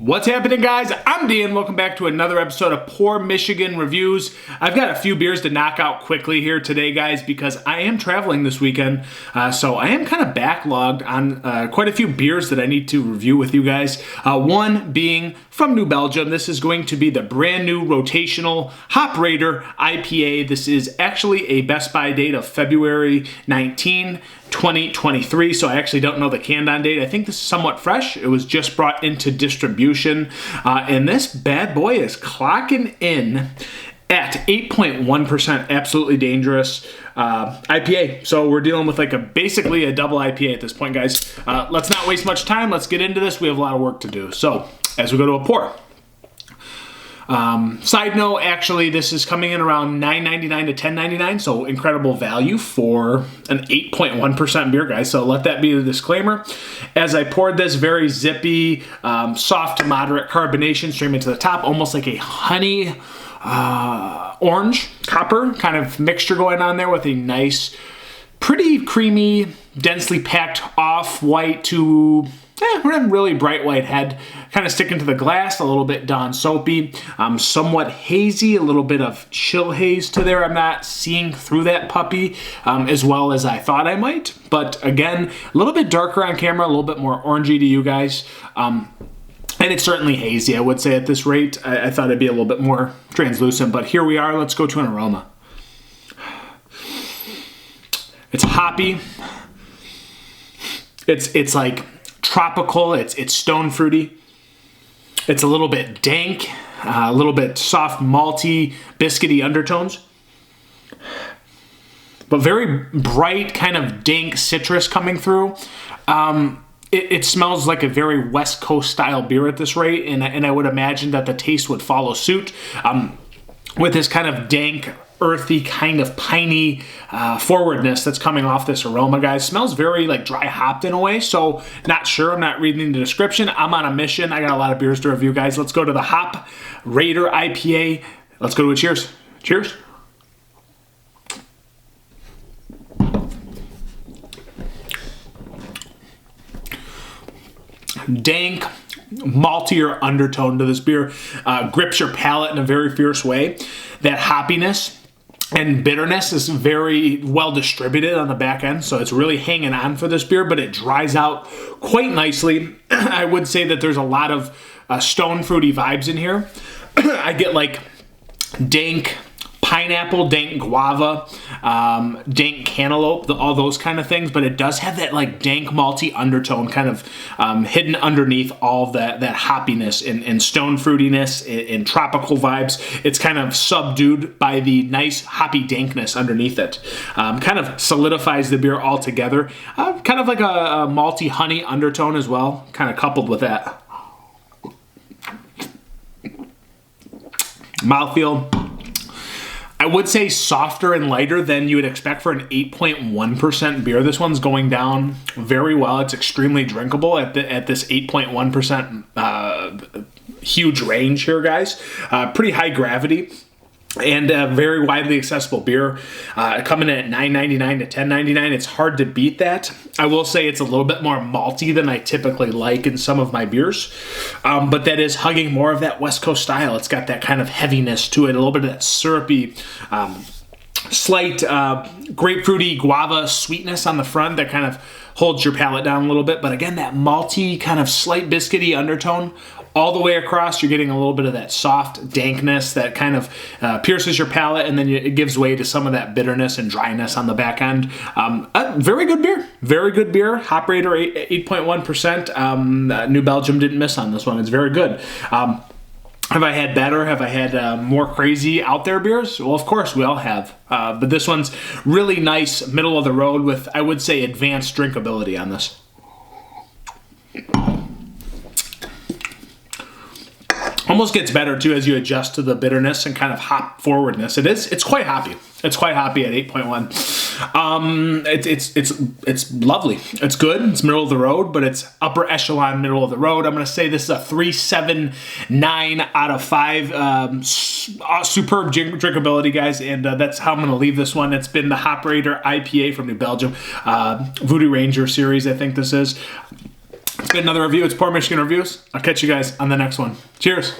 What's happening, guys? I'm Dan. Welcome back to another episode of Pour Michigan Reviews. I've got a few beers to knock out quickly here today, guys, because I am traveling this weekend. So I am kind of backlogged on quite a few beers that I need to review with you guys. One being from New Belgium. This is going to be the brand new Rotational Hop Raider IPA. This is actually a Best By date of February 19, 2023, so I actually don't know the canned on date. I think this is somewhat fresh. It was just brought into distribution, and this bad boy is clocking in at 8.1%. Absolutely dangerous IPA. So we're dealing with basically a double IPA at this point, guys. Let's not waste much time. Let's get into this. We have a lot of work to do. So as we go to a pour. Side note, actually, this is coming in around $9.99 to $10.99, so incredible value for an 8.1% beer, guys. So let that be the disclaimer. As I poured this, very zippy, soft to moderate carbonation streaming to the top, almost like a honey orange copper kind of mixture going on there with a nice, pretty creamy, densely packed off-white to really bright white head, kind of sticking to the glass, a little bit Dawn soapy, somewhat hazy, a little bit of chill haze to there. I'm not seeing through that puppy as well as I thought I might, but again, a little bit darker on camera, a little bit more orangey to you guys. And it's certainly hazy, I would say at this rate. I thought it'd be a little bit more translucent, but here we are. Let's go to an aroma. It's hoppy. It's like tropical, it's stone fruity. It's a little bit dank, a little bit soft, malty, biscuity undertones. But very bright, kind of dank citrus coming through. It smells like a very West Coast style beer at this rate, and I would imagine that the taste would follow suit. With this kind of dank, earthy, kind of piney forwardness that's coming off this aroma, guys. Smells very dry hopped in a way, so not sure. I'm not reading the description. I'm on a mission. I got a lot of beers to review, guys. Let's go to the Hop Raider IPA. Let's go to a cheers. Cheers. Dank, maltier undertone to this beer. Grips your palate in a very fierce way. That hoppiness and bitterness is very well distributed on the back end, so it's really hanging on for this beer, but it dries out quite nicely. I would say that there's a lot of stone fruity vibes in here. I get dank pineapple, dank guava, dank cantaloupe, all those kind of things, but it does have that dank malty undertone kind of hidden underneath all that hoppiness and stone fruitiness and tropical vibes. It's kind of subdued by the nice hoppy dankness underneath it. Kind of solidifies the beer all together. Kind of like a malty honey undertone as well, kind of coupled with that. Mouthfeel, I would say softer and lighter than you would expect for an 8.1% beer. This one's going down very well. It's extremely drinkable at this 8.1% huge range here, guys. Pretty high gravity. And very widely accessible beer, coming in at $9.99 to $10.99. It's hard to beat that. I will say it's a little bit more malty than I typically like in some of my beers, but that is hugging more of that West Coast style. It's got that kind of heaviness to it, a little bit of that syrupy, slight grapefruity guava sweetness on the front that kind of holds your palate down a little bit. But again, that malty kind of slight biscuity undertone all the way across. You're getting a little bit of that soft dankness that kind of pierces your palate, and then it gives way to some of that bitterness and dryness on the back end. Very good beer. Very good beer. Hop Raider 8.1%. New Belgium didn't miss on this one. It's very good. Have I had better? Have I had more crazy out there beers? Well, of course, we all have. But this one's really nice, middle of the road with, I would say, advanced drinkability on this. Almost gets better too as you adjust to the bitterness and kind of hop forwardness. It's quite hoppy. It's quite hoppy at 8.1. It's lovely. It's good. It's middle of the road, but it's upper echelon middle of the road. I'm going to say this is a 3.79 out of 5. Superb drinkability, guys, and that's how I'm going to leave this one. It's been the Hop Raider IPA from New Belgium, Voodoo Ranger series, I think this is. It's been another review. It's Pour Michigan Reviews. I'll catch you guys on the next one. Cheers.